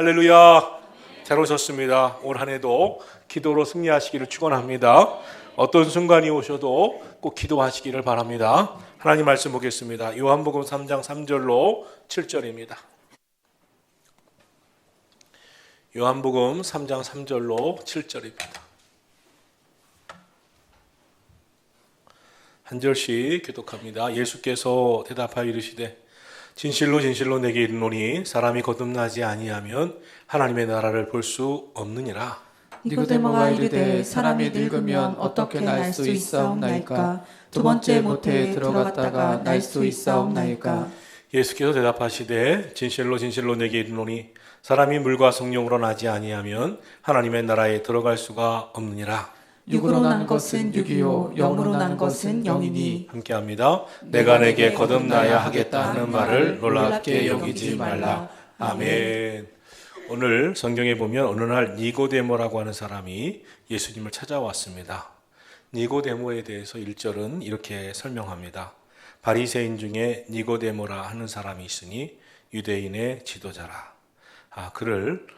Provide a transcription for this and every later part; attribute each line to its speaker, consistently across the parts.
Speaker 1: 할렐루야. 잘 오셨습니다. 올 한 해도 기도로 승리하시기를 축원합니다. 어떤 순간이 오셔도 꼭 기도하시기를 바랍니다. 하나님 말씀 보겠습니다. 요한복음 3장 3절로 7절입니다. 요한복음 3장 3절로 7절입니다. 한 절씩 교독합니다. 예수께서 대답하여 이르시되 진실로 진실로 내게 이르노니 사람이 거듭나지 아니하면 하나님의 나라를 볼 수 없느니라.
Speaker 2: 니고데모가 이르되 사람이 늙으면 어떻게 날 수 있사옵나이까? 두 번째 모태에 들어갔다가 날 수 있사옵나이까?
Speaker 1: 예수께서 대답하시되 진실로 진실로 내게 이르노니 사람이 물과 성령으로 나지 아니하면 하나님의 나라에 들어갈 수가 없느니라.
Speaker 2: 육으로 난 것은 육이요 영으로 난 것은 영이니.
Speaker 1: 함께합니다. 내가 내게 거듭나야 하겠다 하는 말을 놀랍게 여기지 말라. 아멘. 오늘 성경에 보면 어느 날 니고데모라고 하는 사람이 예수님을 찾아왔습니다. 니고데모에 대해서 1절은 이렇게 설명합니다. 바리새인 중에 니고데모라 하는 사람이 있으니 유대인의 지도자라. 그를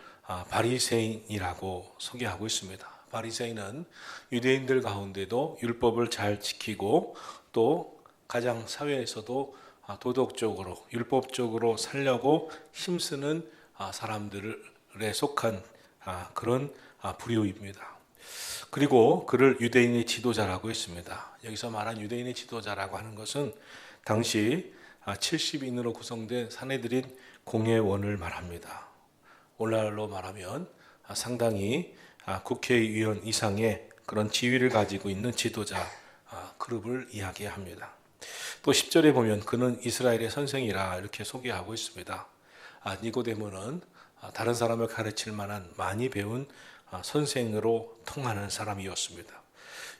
Speaker 1: 바리새인이라고 소개하고 있습니다. 바리새인은 유대인들 가운데도 율법을 잘 지키고 또 가장 사회에서도 도덕적으로 율법적으로 살려고 힘쓰는 사람들에 속한 그런 부류입니다. 그리고 그를 유대인의 지도자라고 했습니다. 여기서 말한 유대인의 지도자라고 하는 것은 당시 70인으로 구성된 산헤드린 공회원을 말합니다. 오늘날로 말하면 상당히 국회의원 이상의 그런 지위를 가지고 있는 지도자 그룹을 이야기합니다. 또 10절에 보면 그는 이스라엘의 선생이라 이렇게 소개하고 있습니다. 니고데모는 다른 사람을 가르칠 만한 많이 배운 선생으로 통하는 사람이었습니다.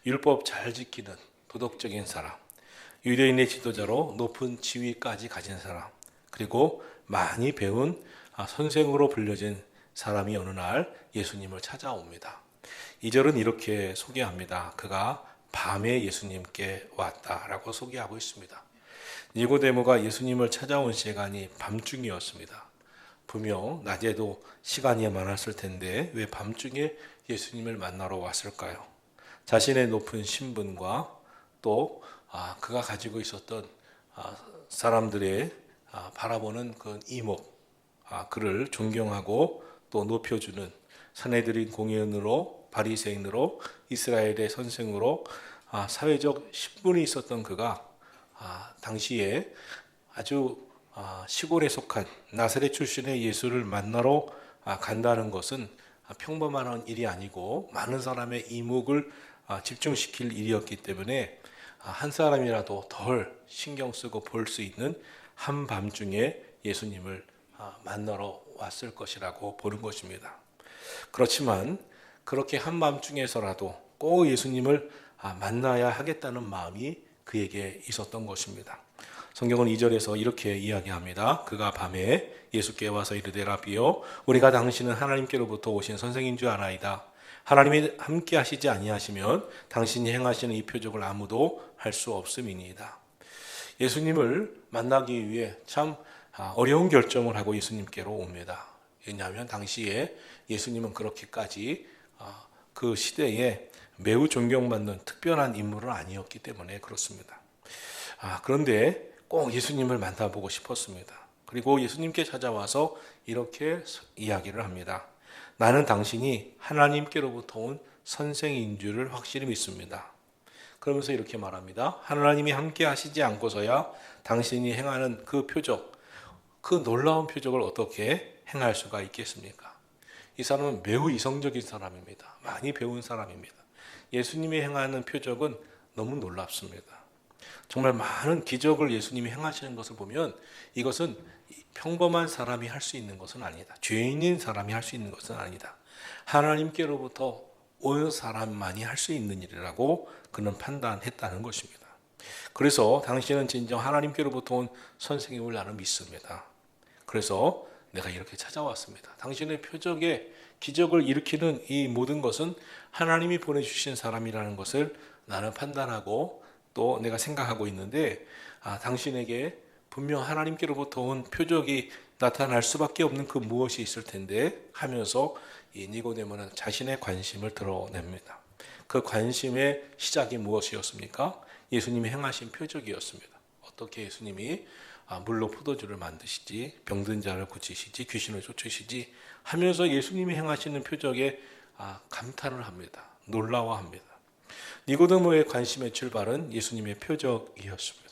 Speaker 1: 율법 잘 지키는 도덕적인 사람, 유대인의 지도자로 높은 지위까지 가진 사람, 그리고 많이 배운 선생으로 불려진 사람이 어느 날 예수님을 찾아옵니다. 2절은 이렇게 소개합니다. 그가 밤에 예수님께 왔다라고 소개하고 있습니다. 니고데모가 예수님을 찾아온 시간이 밤중이었습니다. 분명 낮에도 시간이 많았을 텐데 왜 밤중에 예수님을 만나러 왔을까요? 자신의 높은 신분과 또 그가 가지고 있었던 사람들의 바라보는 그 이목, 그를 존경하고 또 높여주는 산헤드린 공회원으로 바리새인으로 이스라엘의 선생으로 사회적 신분이 있었던 그가 당시에 아주 시골에 속한 나사렛 출신의 예수를 만나러 간다는 것은 평범한 일이 아니고 많은 사람의 이목을 집중시킬 일이었기 때문에 한 사람이라도 덜 신경 쓰고 볼 수 있는 한밤중에 예수님을 만나러 왔을 것이라고 보는 것입니다. 그렇지만 그렇게 한밤중에서라도 꼭 예수님을 만나야 하겠다는 마음이 그에게 있었던 것입니다. 성경은 2절에서 이렇게 이야기합니다. 그가 밤에 예수께 와서 이르되 라비여 우리가 당신은 하나님께로부터 오신 선생인 줄 아나이다. 하나님이 함께 하시지 아니하시면 당신이 행하시는 이 표적을 아무도 할 수 없음이니이다. 예수님을 만나기 위해 참 어려운 결정을 하고 예수님께로 옵니다. 왜냐하면 당시에 예수님은 그렇게까지 그 시대에 매우 존경받는 특별한 인물은 아니었기 때문에 그렇습니다. 그런데 꼭 예수님을 만나보고 싶었습니다. 그리고 예수님께 찾아와서 이렇게 이야기를 합니다. 나는 당신이 하나님께로부터 온 선생인 줄을 확실히 믿습니다. 그러면서 이렇게 말합니다. 하나님이 함께 하시지 않고서야 당신이 행하는 그 표적, 그 놀라운 표적을 어떻게 행할 수가 있겠습니까? 이 사람은 매우 이성적인 사람입니다. 많이 배운 사람입니다. 예수님이 행하는 표적은 너무 놀랍습니다. 정말 많은 기적을 예수님이 행하시는 것을 보면 이것은 평범한 사람이 할 수 있는 것은 아니다. 죄인인 사람이 할 수 있는 것은 아니다. 하나님께로부터 온 사람만이 할 수 있는 일이라고 그는 판단했다는 것입니다. 그래서 당신은 진정 하나님께로부터 온 선생님을 나는 믿습니다. 그래서 내가 이렇게 찾아왔습니다. 당신의 표적에 기적을 일으키는 이 모든 것은 하나님이 보내주신 사람이라는 것을 나는 판단하고 또 내가 생각하고 있는데 당신에게 분명 하나님께로부터 온 표적이 나타날 수밖에 없는 그 무엇이 있을 텐데 하면서 이 니고데모는 자신의 관심을 드러냅니다. 그 관심의 시작이 무엇이었습니까? 예수님이 행하신 표적이었습니다. 어떻게 예수님이 물로 포도주를 만드시지, 병든 자를 고치시지, 귀신을 쫓으시지 하면서 예수님이 행하시는 표적에 감탄을 합니다. 놀라워합니다. 니고데모의 관심의 출발은 예수님의 표적이었습니다.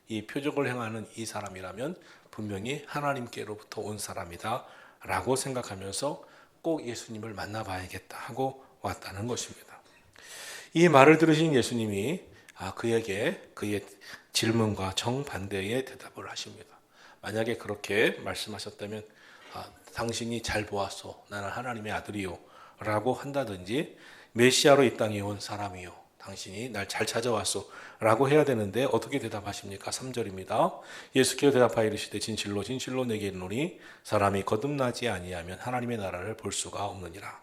Speaker 1: 이 표적을 행하는 이 사람이라면 분명히 하나님께로부터 온 사람이다 라고 생각하면서 꼭 예수님을 만나봐야겠다 하고 왔다는 것입니다. 이 말을 들으신 예수님이 그에게 그의 질문과 정반대의 대답을 하십니다. 만약에 그렇게 말씀하셨다면 당신이 잘 보았소. 나는 하나님의 아들이요 라고 한다든지 메시아로 이 땅에 온 사람이요. 당신이 날 잘 찾아왔소 라고 해야 되는데 어떻게 대답하십니까? 3절입니다. 예수께서 대답하여 이르시되 진실로 진실로 내게 이르노니 사람이 거듭나지 아니하면 하나님의 나라를 볼 수가 없느니라.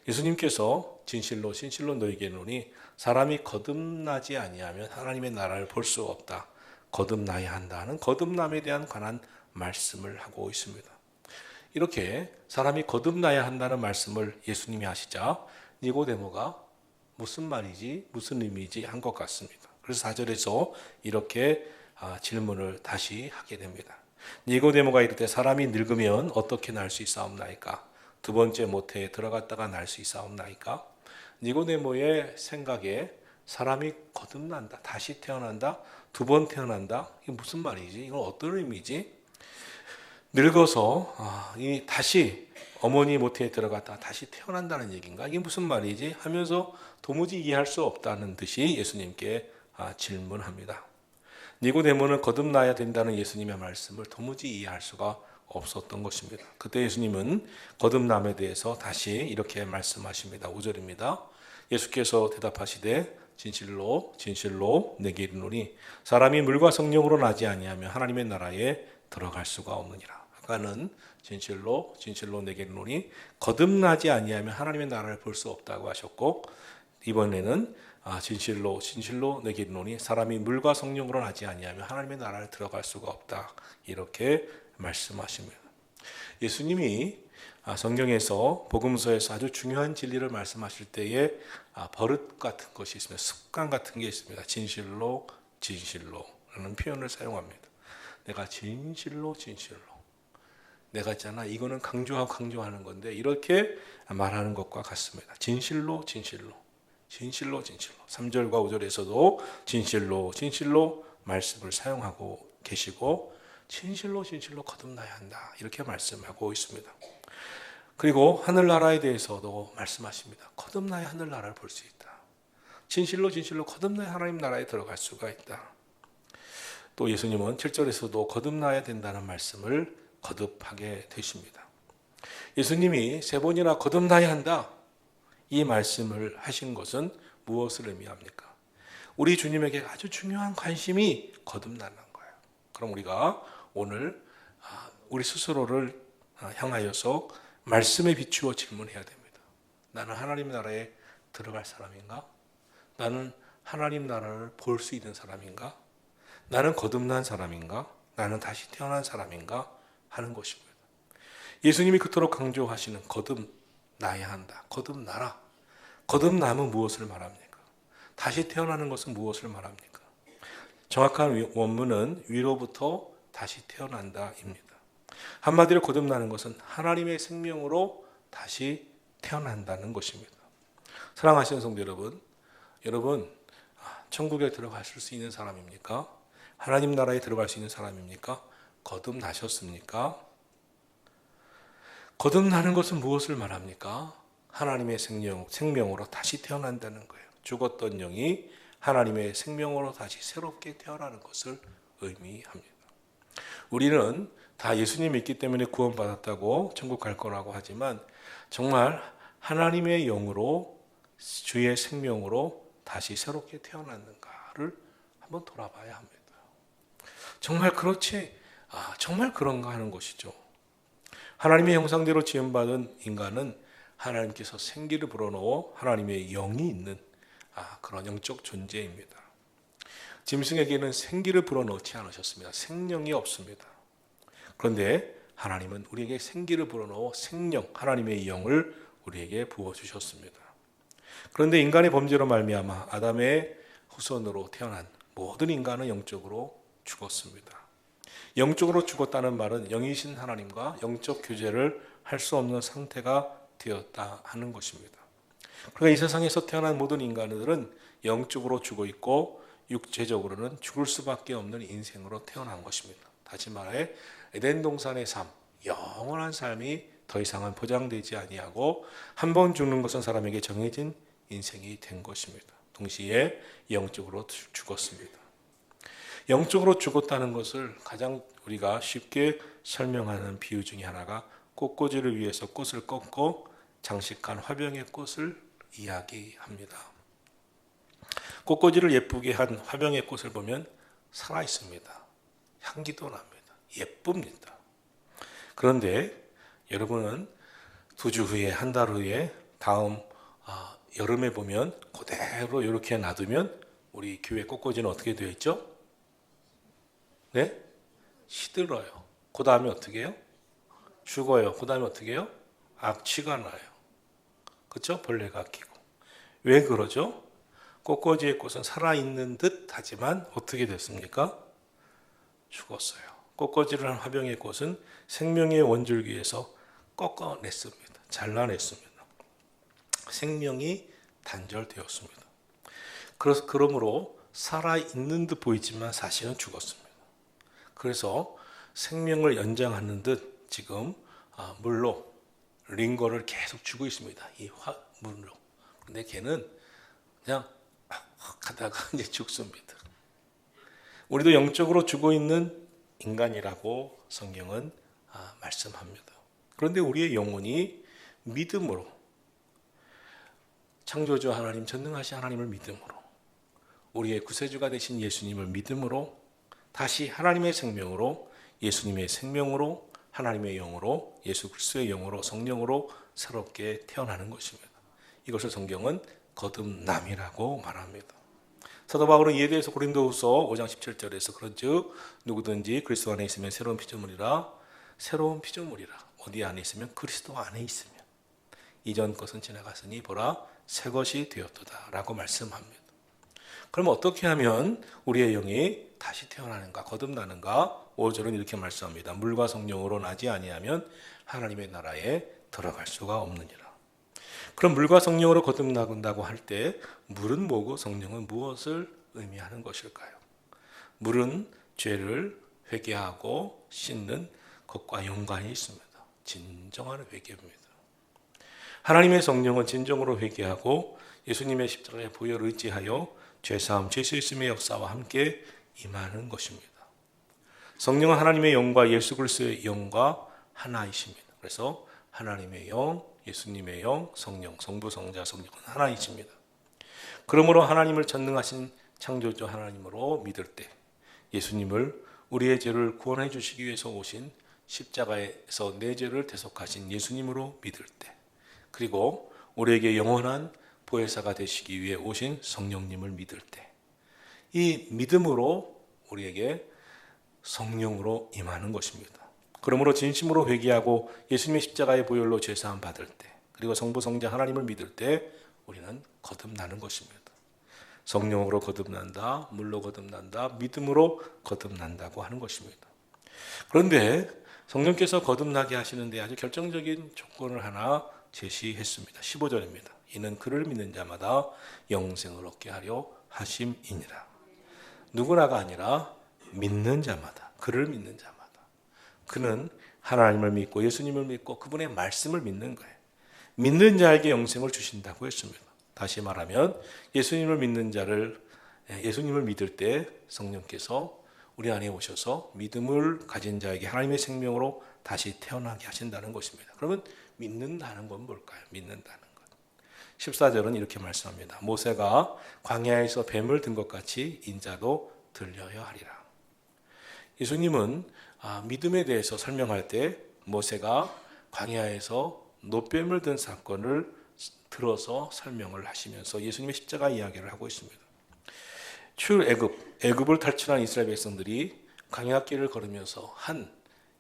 Speaker 1: 예수님께서 진실로 진실로 너에게 이르노니 사람이 거듭나지 아니하면 하나님의 나라를 볼 수 없다. 거듭나야 한다는 거듭남에 대한 관한 말씀을 하고 있습니다. 이렇게 사람이 거듭나야 한다는 말씀을 예수님이 하시자 니고데모가 무슨 말이지 무슨 의미지 한 것 같습니다. 그래서 4절에서 이렇게 질문을 다시 하게 됩니다. 니고데모가 이르되 사람이 늙으면 어떻게 날 수 있사옵나이까? 두 번째 모태에 들어갔다가 날 수 있사옵나이까? 니고데모의 생각에 사람이 거듭난다, 다시 태어난다, 두 번 태어난다, 이게 무슨 말이지? 이건 어떤 의미지? 늙어서 이 다시 어머니 모태에 들어갔다가 다시 태어난다는 얘기인가? 이게 무슨 말이지? 하면서 도무지 이해할 수 없다는 듯이 예수님께 질문합니다. 니고데모는 거듭나야 된다는 예수님의 말씀을 도무지 이해할 수가 없었던 것입니다. 그때 예수님은 거듭남에 대해서 다시 이렇게 말씀하십니다. 5절입니다. 예수께서 대답하시되 진실로 진실로 내게 이르노니 사람이 물과 성령으로 나지 아니하면 하나님의 나라에 들어갈 수가 없느니라. 아까는 진실로 진실로 내게 이르노니 거듭나지 아니하면 하나님의 나라를 볼 수 없다고 하셨고, 이번에는 진실로 진실로 내게 이르노니 사람이 물과 성령으로 나지 아니하면 하나님의 나라를 들어갈 수가 없다, 이렇게 말씀하십니다. 예수님이 성경에서 복음서에서 아주 중요한 진리를 말씀하실 때에 버릇 같은 것이 있습니다. 습관 같은 게 있습니다. 진실로 진실로라는 표현을 사용합니다. 내가 진실로 진실로, 내가 있잖아, 이거는 강조하는 건데 이렇게 말하는 것과 같습니다. 진실로 진실로, 진실로 진실로. 3절과 5절에서도 진실로 진실로 말씀을 사용하고 계시고, 진실로 진실로 거듭나야 한다, 이렇게 말씀하고 있습니다. 그리고 하늘나라에 대해서도 말씀하십니다. 거듭나야 하늘나라를 볼 수 있다. 진실로 진실로 거듭나야 하나님 나라에 들어갈 수가 있다. 또 예수님은 7절에서도 거듭나야 된다는 말씀을 거듭하게 되십니다. 예수님이 3번이나 거듭나야 한다, 이 말씀을 하신 것은 무엇을 의미합니까? 우리 주님에게 아주 중요한 관심이 거듭나는 거예요. 그럼 우리가 오늘 우리 스스로를 향하여서 말씀에 비추어 질문해야 됩니다. 나는 하나님 나라에 들어갈 사람인가? 나는 하나님 나라를 볼 수 있는 사람인가? 나는 거듭난 사람인가? 나는 다시 태어난 사람인가? 하는 것입니다. 예수님이 그토록 강조하시는 거듭나야 한다, 거듭나라. 거듭남은 무엇을 말합니까? 다시 태어나는 것은 무엇을 말합니까? 정확한 원문은 위로부터 다시 태어난다입니다. 한마디로 거듭나는 것은 하나님의 생명으로 다시 태어난다는 것입니다. 사랑하시는 성도 여러분, 천국에 들어가실 수 있는 사람입니까? 하나님 나라에 들어갈 수 있는 사람입니까? 거듭나셨습니까? 거듭나는 것은 무엇을 말합니까? 하나님의 생명으로 다시 태어난다는 거예요. 죽었던 영이 하나님의 생명으로 다시 새롭게 태어나는 것을 의미합니다. 우리는 다 예수님 믿기 때문에 구원받았다고 천국 갈 거라고 하지만 정말 하나님의 영으로, 주의 생명으로 다시 새롭게 태어났는가를 한번 돌아봐야 합니다. 정말 그렇지? 정말 그런가 하는 것이죠. 하나님의 형상대로 지음받은 인간은 하나님께서 생기를 불어넣어 하나님의 영이 있는 그런 영적 존재입니다. 짐승에게는 생기를 불어넣지 않으셨습니다. 생명이 없습니다. 그런데 하나님은 우리에게 생기를 불어넣어 생명, 하나님의 영을 우리에게 부어주셨습니다. 그런데 인간의 범죄로 말미암아 아담의 후손으로 태어난 모든 인간은 영적으로 죽었습니다. 영적으로 죽었다는 말은 영이신 하나님과 영적 교제를 할 수 없는 상태가 되었다 하는 것입니다. 그러니까 이 세상에서 태어난 모든 인간들은 영적으로 죽어 있고 육체적으로는 죽을 수밖에 없는 인생으로 태어난 것입니다. 다시 말해 에덴 동산의 삶, 영원한 삶이 더 이상은 보장되지 아니하고 한 번 죽는 것은 사람에게 정해진 인생이 된 것입니다. 동시에 영적으로 죽었습니다. 영적으로 죽었다는 것을 가장 우리가 쉽게 설명하는 비유 중에 하나가 꽃꽂이를 위해서 꽃을 꺾고 장식한 화병의 꽃을 이야기합니다. 꽃꽂이를 예쁘게 한 화병의 꽃을 보면 살아 있습니다. 향기도 납니다. 예쁩니다. 그런데 여러분은 2주 후에, 한 달 후에, 다음 여름에 보면 그대로 이렇게 놔두면 우리 교회 꽃꽂이는 어떻게 되어 있죠? 네? 시들어요. 그 다음에 어떻게 해요? 죽어요. 그 다음에 어떻게 해요? 악취가 나요. 그렇죠? 벌레가 끼고. 왜 그러죠? 꽃꽂이의 꽃은 살아있는 듯 하지만 어떻게 됐습니까? 죽었어요. 꽃꽂이를 한 화병의 꽃은 생명의 원줄기에서 꺾어냈습니다. 잘라냈습니다. 생명이 단절되었습니다. 그러므로 살아있는 듯 보이지만 사실은 죽었습니다. 그래서 생명을 연장하는 듯 지금 물로 링거를 계속 주고 있습니다. 이 물로. 근데 걔는 그냥 하다가 이제 죽습니다. 우리도 영적으로 죽어 있는 인간이라고 성경은 말씀합니다. 그런데 우리의 영혼이 믿음으로 창조주 하나님, 전능하신 하나님을 믿음으로 우리의 구세주가 되신 예수님을 믿음으로 다시 하나님의 생명으로 예수님의 생명으로 하나님의 영으로 예수 그리스도의 영으로 성령으로 새롭게 태어나는 것입니다. 이것을 성경은 거듭남이라고 말합니다. 사도 바울은 이에 대해서 고린도후서 5장 17절에서 그런즉 누구든지 그리스도 안에 있으면 새로운 피조물이라 새로운 피조물이라 어디 안에 있으면 그리스도 안에 있으면 이전 것은 지나갔으니 보라 새 것이 되었도다라고 말씀합니다. 그럼 어떻게 하면 우리의 영이 다시 태어나는가 거듭나는가? 5절은 이렇게 말씀합니다. 물과 성령으로 나지 아니하면 하나님의 나라에 들어갈 수가 없느니라. 그럼 물과 성령으로 거듭나간다고 할 때 물은 뭐고 성령은 무엇을 의미하는 것일까요? 물은 죄를 회개하고 씻는 것과 연관이 있습니다. 진정한 회개입니다. 하나님의 성령은 진정으로 회개하고 예수님의 십자가의 보혈을 의지하여 죄사함, 죄 씻음의 역사와 함께 임하는 것입니다. 성령은 하나님의 영과 예수 그리스도의 영과 하나이십니다. 그래서 하나님의 영, 예수님의 영, 성령, 성부, 성자, 성령은 하나이십니다. 그러므로 하나님을 전능하신 창조주 하나님으로 믿을 때 예수님을 우리의 죄를 구원해 주시기 위해서 오신 십자가에서 내 죄를 대속하신 예수님으로 믿을 때 그리고 우리에게 영원한 보혜사가 되시기 위해 오신 성령님을 믿을 때 이 믿음으로 우리에게 성령으로 임하는 것입니다. 그러므로 진심으로 회개하고 예수님의 십자가의 보혈로 죄사함 받을 때 그리고 성부 성자 하나님을 믿을 때 우리는 거듭나는 것입니다. 성령으로 거듭난다, 물로 거듭난다, 믿음으로 거듭난다고 하는 것입니다. 그런데 성령께서 거듭나게 하시는데 아주 결정적인 조건을 하나 제시했습니다. 15절입니다. 이는 그를 믿는 자마다 영생을 얻게 하려 하심이니라. 누구나가 아니라 믿는 자마다, 그를 믿는 자마다. 그는 하나님을 믿고 예수님을 믿고 그분의 말씀을 믿는 거예요. 믿는 자에게 영생을 주신다고 했습니다. 다시 말하면 예수님을 믿는 자를 예수님을 믿을 때 성령께서 우리 안에 오셔서 믿음을 가진 자에게 하나님의 생명으로 다시 태어나게 하신다는 것입니다. 그러면 믿는다는 건 뭘까요? 믿는다는 것. 14절은 이렇게 말씀합니다. 모세가 광야에서 뱀을 든 것 같이 인자도 들려야 하리라. 예수님은 믿음에 대해서 설명할 때 모세가 광야에서 노뱀을 든 사건을 들어서 설명을 하시면서 예수님의 십자가 이야기를 하고 있습니다. 애굽을 탈출한 이스라엘 백성들이 광야길을 걸으면서 한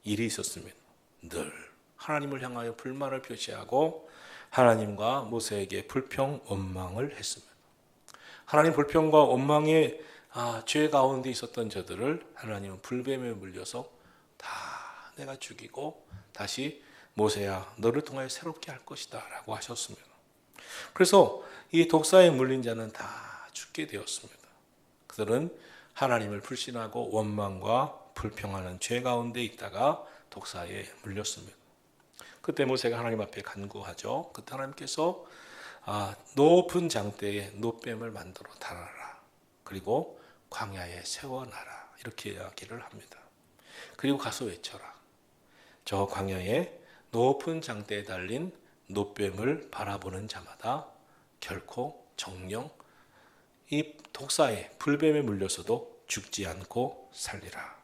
Speaker 1: 일이 있었습니다. 늘 하나님을 향하여 불만을 표시하고 하나님과 모세에게 불평 원망을 했습니다. 하나님 불평과 원망의 죄 가운데 있었던 저들을 하나님은 불뱀에 물려서 다 내가 죽이고 다시 모세야 너를 통하여 새롭게 할 것이다 라고 하셨습니다. 그래서 이 독사에 물린 자는 다 죽게 되었습니다. 그들은 하나님을 불신하고 원망과 불평하는 죄 가운데 있다가 독사에 물렸습니다. 그때 모세가 하나님 앞에 간구하죠. 그때 하나님께서 높은 장대에 노뱀을 만들어 달아라. 그리고 광야에 세워놔라. 이렇게 이야기를 합니다. 그리고 가서 외쳐라. 저 광야에 높은 장대에 달린 노뱀을 바라보는 자마다 결코 정령 이 독사에 불뱀에 물려서도 죽지 않고 살리라.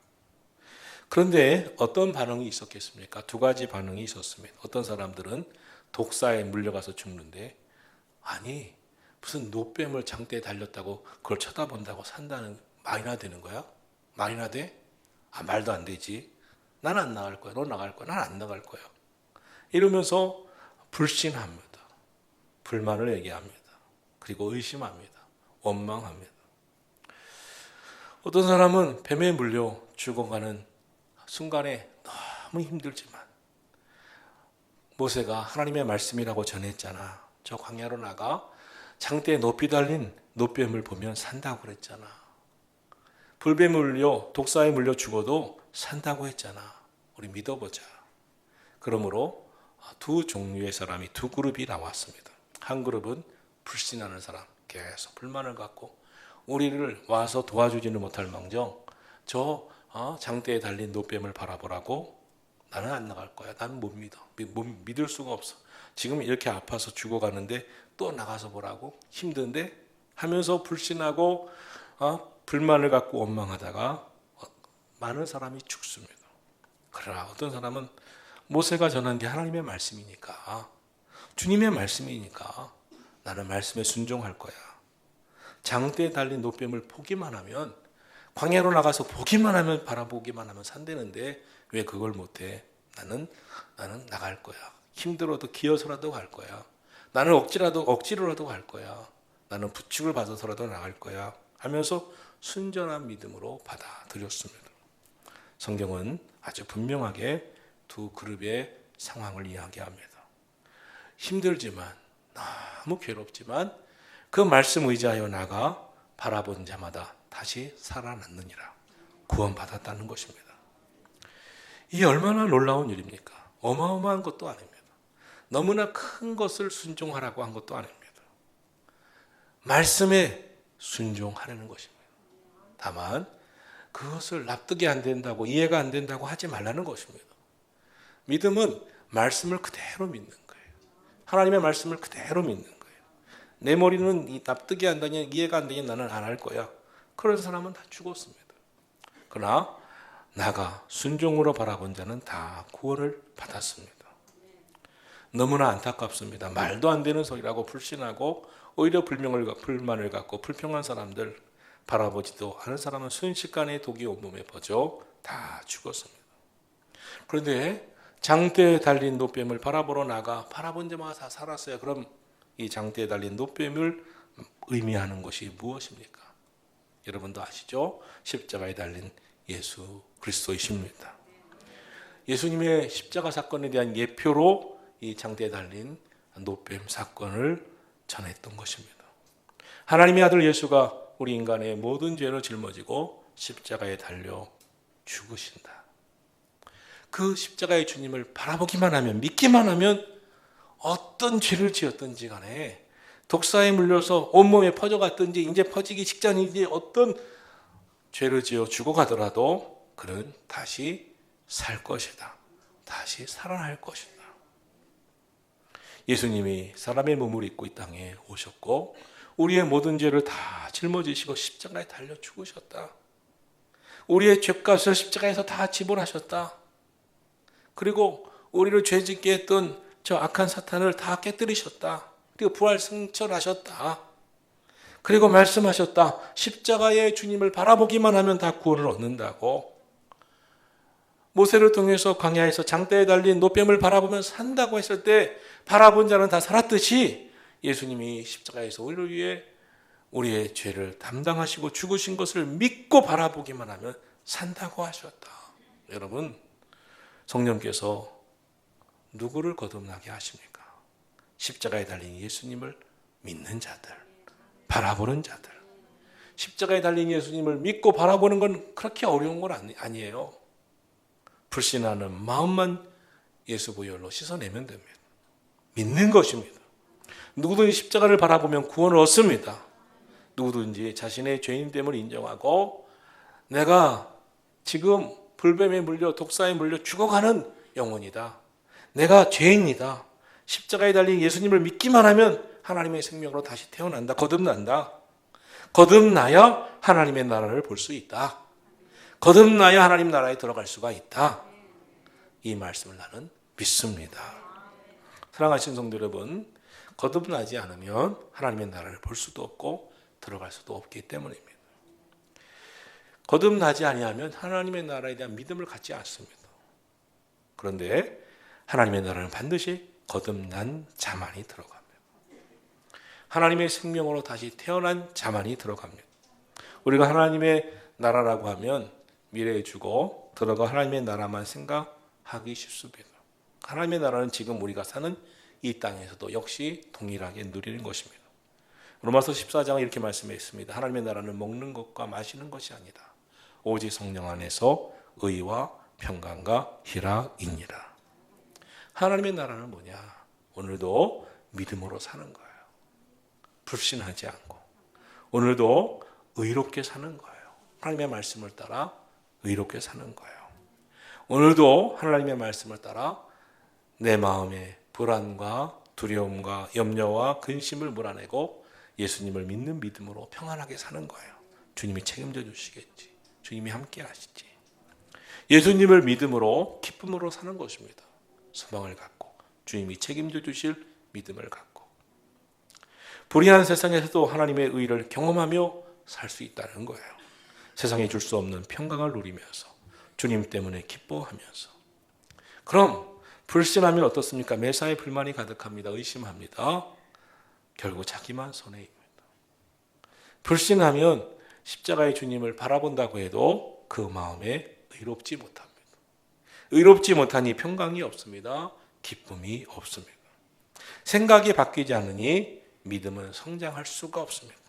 Speaker 1: 그런데 어떤 반응이 있었겠습니까? 두 가지 반응이 있었습니다. 어떤 사람들은 독사에 물려가서 죽는데 아니 무슨 노뱀을 장대에 달렸다고 그걸 쳐다본다고 산다는 말이나 되는 거야? 말이나 돼? 말도 안 되지. 난 안 나갈 거야. 너 나갈 거야. 난 안 나갈 거야. 이러면서 불신합니다. 불만을 얘기합니다. 그리고 의심합니다. 원망합니다. 어떤 사람은 뱀에 물려 죽어가는 순간에 너무 힘들지만 모세가 하나님의 말씀이라고 전했잖아. 저 광야로 나가 장대에 높이 달린 노뱀을 보면 산다고 그랬잖아. 불뱀에 물려 독사에 물려 죽어도 산다고 했잖아. 우리 믿어보자. 그러므로 두 종류의 사람이 두 그룹이 나왔습니다. 한 그룹은 불신하는 사람, 계속 불만을 갖고 우리를 와서 도와주지는 못할 망정 저 장대에 달린 노뱀을 바라보라고 나는 안 나갈 거야. 나는 못 믿어. 믿을 수가 없어. 지금 이렇게 아파서 죽어가는데 또 나가서 보라고 힘든데 하면서 불신하고 불만을 갖고 원망하다가 많은 사람이 죽습니다. 그러나 어떤 사람은 모세가 전한 게 하나님의 말씀이니까 주님의 말씀이니까 나는 말씀에 순종할 거야. 장대에 달린 노뱀을 보기만 하면 광야로 나가서 보기만 하면 바라보기만 하면 산다는데 왜 그걸 못해? 나는 나갈 거야. 힘들어도 기어서라도 갈 거야. 나는 억지로라도 갈 거야. 나는 부축을 받아서라도 나갈 거야. 하면서 순전한 믿음으로 받아들였습니다. 성경은 아주 분명하게 두 그룹의 상황을 이야기합니다. 힘들지만 너무 괴롭지만 그 말씀 의지하여 나가 바라본 자마다 다시 살아났느니라. 구원받았다는 것입니다. 이 얼마나 놀라운 일입니까? 어마어마한 것도 아닙니다. 너무나 큰 것을 순종하라고 한 것도 아닙니다. 말씀에 순종하라는 것입니다. 다만 그것을 납득이 안 된다고 이해가 안 된다고 하지 말라는 것입니다. 믿음은 말씀을 그대로 믿는 거예요. 하나님의 말씀을 그대로 믿는 거예요. 내 머리는 납득이 안 되냐 이해가 안 되냐 나는 안 할 거야. 그런 사람은 다 죽었습니다. 그러나 나가 순종으로 바라본 자는 다 구원을 받았습니다. 너무나 안타깝습니다. 말도 안 되는 소리라고 불신하고 오히려 불만을 갖고 불평한 사람들 바라보지도 않은 사람은 순식간에 독이 온몸에 퍼져 다 죽었습니다. 그런데 장대에 달린 노뱀을 바라보러 나가 바라본 자마다 다 살았어요. 그럼 이 장대에 달린 노뱀을 의미하는 것이 무엇입니까? 여러분도 아시죠? 십자가에 달린 예수 그리스도이십니다. 예수님의 십자가 사건에 대한 예표로 이 장대에 달린 노뱀 사건을 전했던 것입니다. 하나님의 아들 예수가 우리 인간의 모든 죄를 짊어지고 십자가에 달려 죽으신다. 그 십자가의 주님을 바라보기만 하면 믿기만 하면 어떤 죄를 지었든지 간에 독사에 물려서 온몸에 퍼져갔든지 이제 퍼지기 직전인지 어떤 죄를 지어 죽어가더라도 그는 다시 살 것이다. 다시 살아날 것이다. 예수님이 사람의 몸을 입고 이 땅에 오셨고 우리의 모든 죄를 다 짊어지시고 십자가에 달려 죽으셨다. 우리의 죄값을 십자가에서 다 지불하셨다. 그리고 우리를 죄짓게 했던 저 악한 사탄을 다 깨뜨리셨다. 그리고 부활 승천하셨다. 그리고 말씀하셨다. 십자가의 주님을 바라보기만 하면 다 구원을 얻는다고. 모세를 통해서 광야에서 장대에 달린 노뱀을 바라보면 산다고 했을 때 바라본 자는 다 살았듯이 예수님이 십자가에서 우리를 위해 우리의 죄를 담당하시고 죽으신 것을 믿고 바라보기만 하면 산다고 하셨다. 여러분, 성령께서 누구를 거듭나게 하십니까? 십자가에 달린 예수님을 믿는 자들, 바라보는 자들. 십자가에 달린 예수님을 믿고 바라보는 건 그렇게 어려운 건 아니에요. 불신하는 마음만 예수 보혈로 씻어내면 됩니다. 믿는 것입니다. 누구든지 십자가를 바라보면 구원을 얻습니다. 누구든지 자신의 죄인됨을 인정하고 내가 지금 불뱀에 물려 독사에 물려 죽어가는 영혼이다. 내가 죄인이다. 십자가에 달린 예수님을 믿기만 하면 하나님의 생명으로 다시 태어난다. 거듭난다. 거듭나야 하나님의 나라를 볼 수 있다. 거듭나야 하나님 나라에 들어갈 수가 있다. 이 말씀을 나는 믿습니다. 사랑하신 성도 여러분, 거듭나지 않으면 하나님의 나라를 볼 수도 없고 들어갈 수도 없기 때문입니다. 거듭나지 아니하면 하나님의 나라에 대한 믿음을 갖지 않습니다. 그런데 하나님의 나라는 반드시 거듭난 자만이 들어갑니다. 하나님의 생명으로 다시 태어난 자만이 들어갑니다. 우리가 하나님의 나라라고 하면 미래에 주고 들어가 하나님의 나라만 생각하기 쉽습니다. 하나님의 나라는 지금 우리가 사는 이 땅에서도 역시 동일하게 누리는 것입니다. 로마서 14장에 이렇게 말씀했습니다. 하나님의 나라는 먹는 것과 마시는 것이 아니다. 오직 성령 안에서 의와 평강과 희락이니라. 하나님의 나라는 뭐냐? 오늘도 믿음으로 사는 거예요. 불신하지 않고 오늘도 의롭게 사는 거예요. 하나님의 말씀을 따라 의롭게 사는 거예요. 오늘도 하나님의 말씀을 따라 내 마음의 불안과 두려움과 염려와 근심을 몰아내고 예수님을 믿는 믿음으로 평안하게 사는 거예요. 주님이 책임져 주시겠지. 주님이 함께 하시지. 예수님을 믿음으로 기쁨으로 사는 것입니다. 소망을 갖고 주님이 책임져 주실 믿음을 갖고 불의한 세상에서도 하나님의 의를 경험하며 살 수 있다는 거예요. 세상에 줄 수 없는 평강을 누리면서 주님 때문에 기뻐하면서. 그럼 불신하면 어떻습니까? 매사에 불만이 가득합니다. 의심합니다. 결국 자기만 손해입니다. 불신하면 십자가의 주님을 바라본다고 해도 그 마음에 의롭지 못합니다. 의롭지 못하니 평강이 없습니다. 기쁨이 없습니다. 생각이 바뀌지 않으니 믿음은 성장할 수가 없습니다.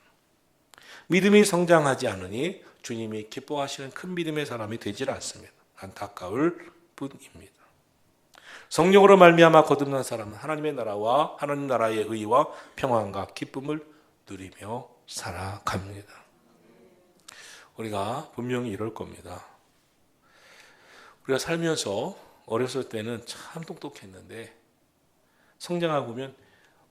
Speaker 1: 믿음이 성장하지 않으니 주님이 기뻐하시는 큰 믿음의 사람이 되질 않습니다. 안타까울 뿐입니다. 성령으로 말미암아 거듭난 사람은 하나님의 나라와 하나님 나라의 의와 평안과 기쁨을 누리며 살아갑니다. 우리가 분명히 이럴 겁니다. 우리가 살면서 어렸을 때는 참 똑똑했는데 성장하고 보면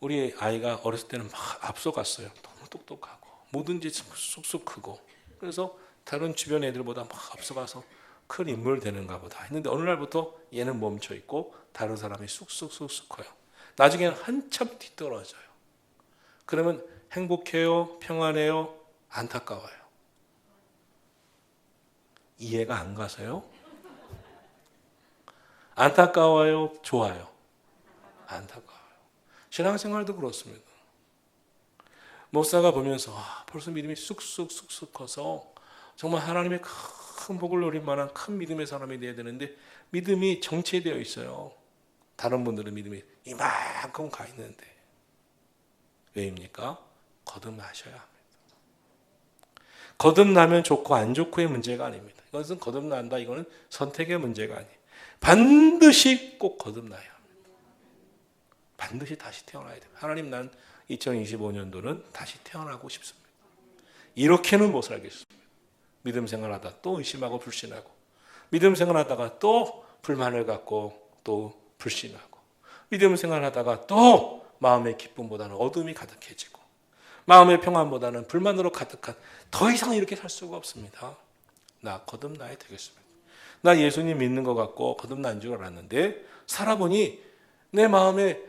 Speaker 1: 우리 아이가 어렸을 때는 막 앞서갔어요. 너무 똑똑하고 뭐든지 쑥쑥 크고 그래서 다른 주변 애들보다 막 앞서가서 큰 인물 되는가 보다 했는데 어느 날부터 얘는 멈춰 있고 다른 사람이 쑥쑥 커요. 나중에는 한참 뒤떨어져요. 그러면 행복해요? 평안해요? 안타까워요? 이해가 안 가서요? 안타까워요? 좋아요? 안타까워요. 신앙생활도 그렇습니다. 목사가 보면서 벌써 믿음이 쑥쑥 커서 정말 하나님의 큰 복을 누릴 만한 큰 믿음의 사람이 되어야 되는데 믿음이 정체되어 있어요. 다른 분들은 믿음이 이만큼 가 있는데 왜입니까? 거듭나셔야 합니다. 거듭나면 좋고 안 좋고의 문제가 아닙니다. 이것은 거듭난다. 이거는 선택의 문제가 아니에요. 반드시 꼭 거듭나야 합니다. 반드시 다시 태어나야 돼요. 하나님, 난 2025년도는 다시 태어나고 싶습니다. 이렇게는 못 살겠습니다. 믿음 생활하다 또 의심하고 불신하고 믿음 생활하다가 또 불만을 갖고 또 불신하고 믿음 생활하다가 또 마음의 기쁨보다는 어둠이 가득해지고 마음의 평안보다는 불만으로 가득한 더 이상 이렇게 살 수가 없습니다. 나 거듭나야 되겠습니다. 나 예수님 믿는 것 같고 거듭난 줄 알았는데 살아보니 내 마음에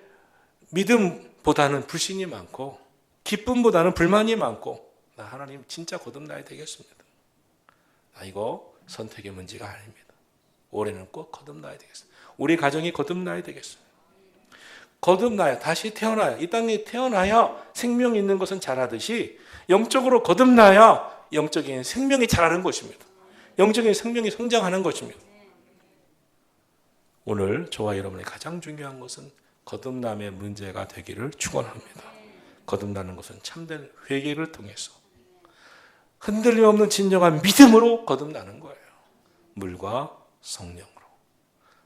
Speaker 1: 믿음보다는 불신이 많고 기쁨보다는 불만이 많고 나 하나님 진짜 거듭나야 되겠습니다. 이거 선택의 문제가 아닙니다. 올해는 꼭 거듭나야 되겠어요. 우리 가정이 거듭나야 되겠어요. 거듭나야, 다시 태어나야, 이 땅에 태어나야 생명이 있는 것은 자라듯이 영적으로 거듭나야 영적인 생명이 자라는 것입니다. 영적인 생명이 성장하는 것입니다. 오늘 저와 여러분의 가장 중요한 것은 거듭남의 문제가 되기를 축원합니다. 거듭나는 것은 참된 회개를 통해서 흔들림 없는 진정한 믿음으로 거듭나는 거예요. 물과 성령으로.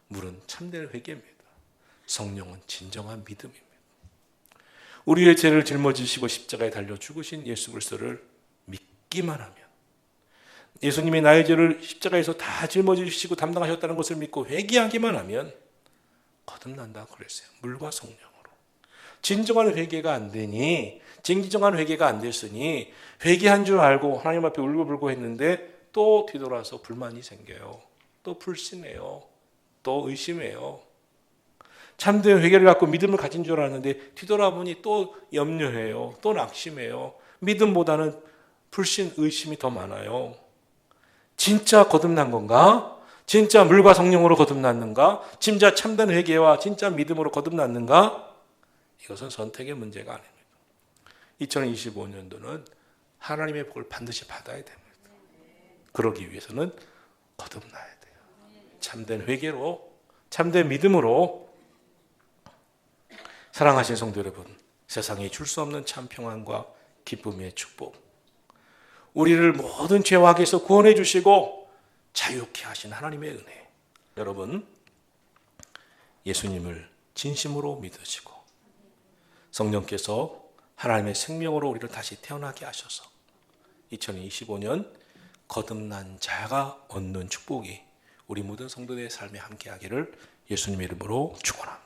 Speaker 1: 물은 참된 회개입니다. 성령은 진정한 믿음입니다. 우리의 죄를 짊어지시고 십자가에 달려 죽으신 예수 그리스도를 믿기만 하면, 예수님이 나의 죄를 십자가에서 다 짊어지시고 담당하셨다는 것을 믿고 회개하기만 하면 거듭난다고 그랬어요. 물과 성령으로. 진정한 회개가 안 되니, 진정한 회개가 안 됐으니 회개한 줄 알고 하나님 앞에 울고불고 했는데 또 뒤돌아서 불만이 생겨요. 또 불신해요. 또 의심해요. 참된 회개를 갖고 믿음을 가진 줄 알았는데 뒤돌아보니 또 염려해요. 또 낙심해요. 믿음보다는 불신, 의심이 더 많아요. 진짜 거듭난 건가? 진짜 물과 성령으로 거듭났는가? 진짜 참된 회개와 진짜 믿음으로 거듭났는가? 이것은 선택의 문제가 아닙니다. 2025년도는 하나님의 복을 반드시 받아야 됩니다. 그러기 위해서는 거듭나야 돼요. 참된 회개로, 참된 믿음으로. 사랑하신 성도 여러분, 세상에 줄 수 없는 참 평안과 기쁨의 축복, 우리를 모든 죄와 악에서 구원해 주시고 자유케 하신 하나님의 은혜, 여러분 예수님을 진심으로 믿으시고 성령께서 하나님의 생명으로 우리를 다시 태어나게 하셔서 2025년 거듭난 자가 얻는 축복이 우리 모든 성도들의 삶에 함께하기를 예수님의 이름으로 축원합니다.